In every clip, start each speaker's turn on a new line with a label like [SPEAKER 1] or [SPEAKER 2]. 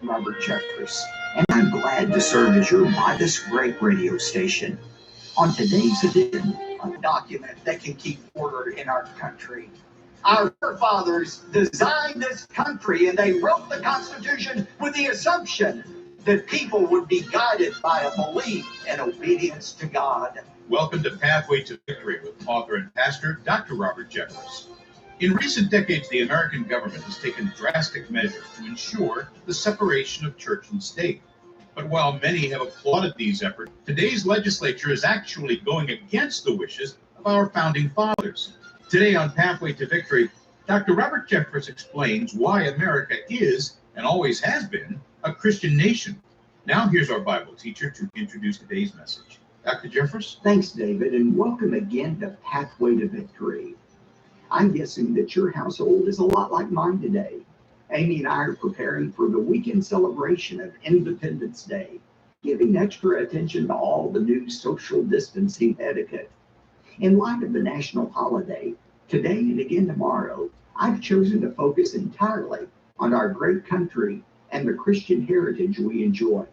[SPEAKER 1] Robert Jeffers, and I'm glad to serve as your modest great radio station. On today's edition, a document that can keep order in our country. Our forefathers designed this country and they wrote the Constitution with the assumption that people would be guided by a belief and obedience to God.
[SPEAKER 2] Welcome to Pathway to Victory with author and pastor Dr. Robert Jeffers. In recent decades, the American government has taken drastic measures to ensure the separation of church and state. But while many have applauded these efforts, today's legislature is actually going against the wishes of our founding fathers. Today on Pathway to Victory, Dr. Robert Jeffers explains why America is, and always has been, a Christian nation. Now here's our Bible teacher to introduce today's message. Dr. Jeffers?
[SPEAKER 1] Thanks, David, and welcome again to Pathway to Victory. I'm guessing that your household is a lot like mine today. Amy and I are preparing for the weekend celebration of Independence Day, giving extra attention to all the new social distancing etiquette. In light of the national holiday, today and again tomorrow, I've chosen to focus entirely on our great country and the Christian heritage we enjoy.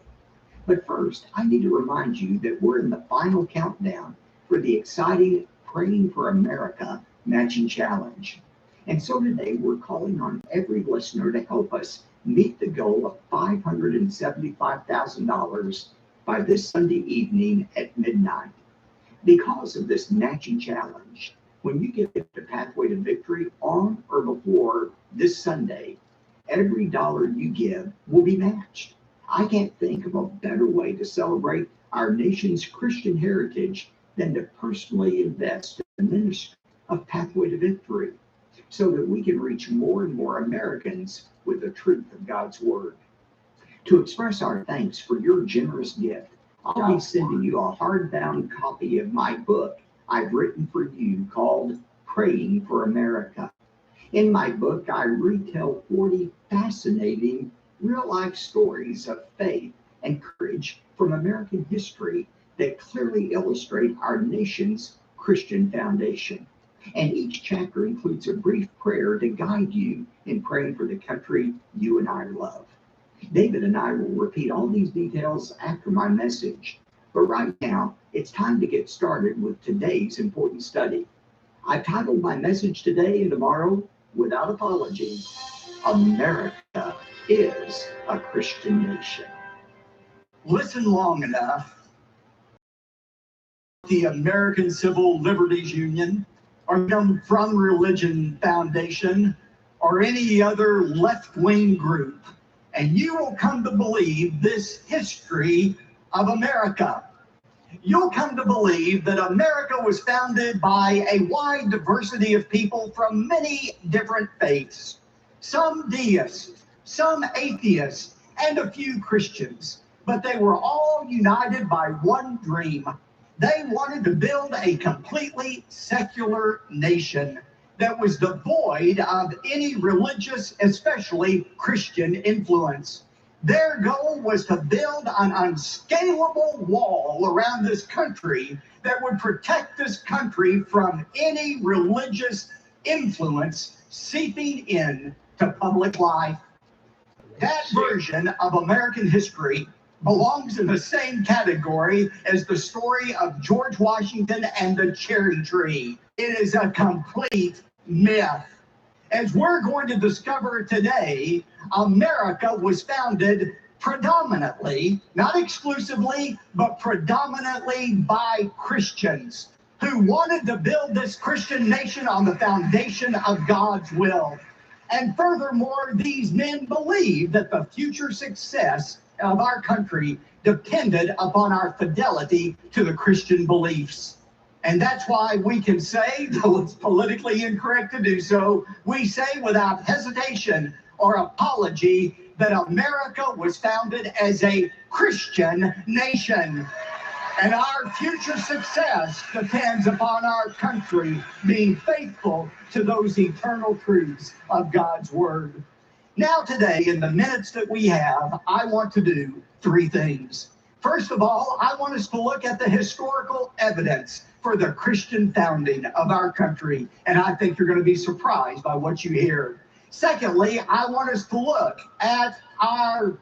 [SPEAKER 1] But first, I need to remind you that we're in the final countdown for the exciting Praying for America matching challenge. And so today we're calling on every listener to help us meet the goal of $575,000 by this Sunday evening at midnight. Because of this matching challenge, when you give to Pathway to Victory on or before this Sunday, every dollar you give will be matched. I can't think of a better way to celebrate our nation's Christian heritage than to personally invest in the ministry of Pathway to Victory so that we can reach more and more Americans with the truth of God's Word. To express our thanks for your generous gift, I'll be sending you a hardbound copy of my book I've written for you called Praying for America. In my book, I retell 40 fascinating real-life stories of faith and courage from American history that clearly illustrate our nation's Christian foundation. And each chapter includes a brief prayer to guide you in praying for the country you and I love. David and I will repeat all these details after my message. But right now, it's time to get started with today's important study. I've titled my message today and tomorrow, without apology, America is a Christian nation. Listen long enough. The American Civil Liberties Union, or From Religion Foundation, or any other left-wing group, and you will come to believe this history of America. You'll come to believe that America was founded by a wide diversity of people from many different faiths, some deists, some atheists, and a few Christians, but they were all united by one dream. They wanted to build a completely secular nation that was devoid of any religious, especially Christian influence. Their goal was to build an unscalable wall around this country that would protect this country from any religious influence seeping in to public life. That version of American history belongs in the same category as the story of George Washington and the cherry tree. It is a complete myth. As we're going to discover today, America was founded predominantly, not exclusively, but predominantly by Christians who wanted to build this Christian nation on the foundation of God's will. And furthermore, these men believed that the future success of our country depended upon our fidelity to the Christian beliefs. And that's why we can say, though it's politically incorrect to do so, we say without hesitation or apology that America was founded as a Christian nation. And our future success depends upon our country being faithful to those eternal truths of God's Word. Now today, in the minutes that we have, I want to do three things. First of all, I want us to look at the historical evidence for the Christian founding of our country, and I think you're going to be surprised by what you hear. Secondly, I want us to look at our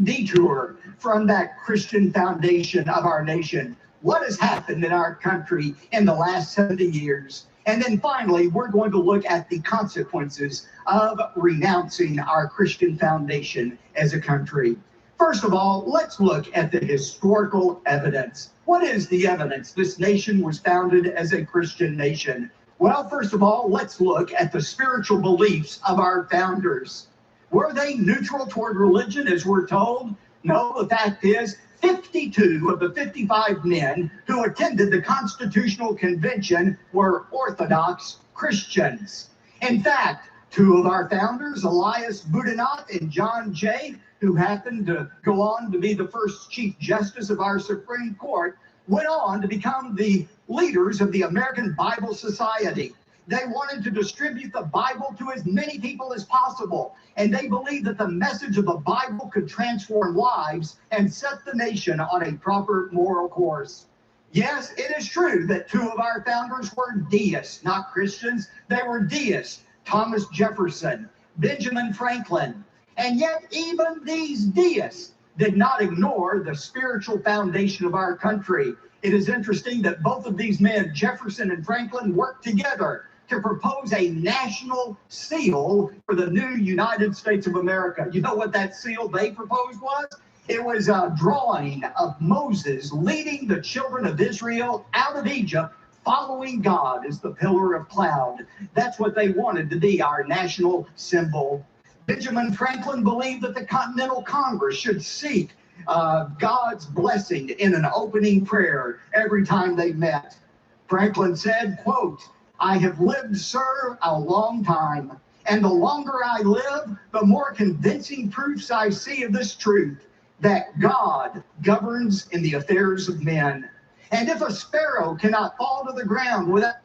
[SPEAKER 1] detour from that Christian foundation of our nation. What has happened in our country in the last 70 years? And then finally, we're going to look at the consequences of renouncing our Christian foundation as a country. First of all, let's look at the historical evidence. What is the evidence this nation was founded as a Christian nation? Well, first of all, let's look at the spiritual beliefs of our founders. Were they neutral toward religion, as we're told? No, the fact is, 52 of the 55 men who attended the Constitutional Convention were Orthodox Christians. In fact, two of our founders, Elias Boudinot and John Jay, who happened to go on to be the first Chief Justice of our Supreme Court, went on to become the leaders of the American Bible Society. They wanted to distribute the Bible to as many people as possible, and they believed that the message of the Bible could transform lives and set the nation on a proper moral course. Yes, it is true that two of our founders were deists, not Christians. They were deists, Thomas Jefferson, Benjamin Franklin. And yet even these deists did not ignore the spiritual foundation of our country. It is interesting that both of these men, Jefferson and Franklin, worked together to propose a national seal for the new United States of America. You know what that seal they proposed was? It was a drawing of Moses leading the children of Israel out of Egypt, following God as the pillar of cloud. That's what they wanted to be our national symbol. Benjamin Franklin believed that the Continental Congress should seek God's blessing in an opening prayer every time they met. Franklin said, quote, "I have lived, sir, a long time, and the longer I live, the more convincing proofs I see of this truth, that God governs in the affairs of men. And if a sparrow cannot fall to the ground without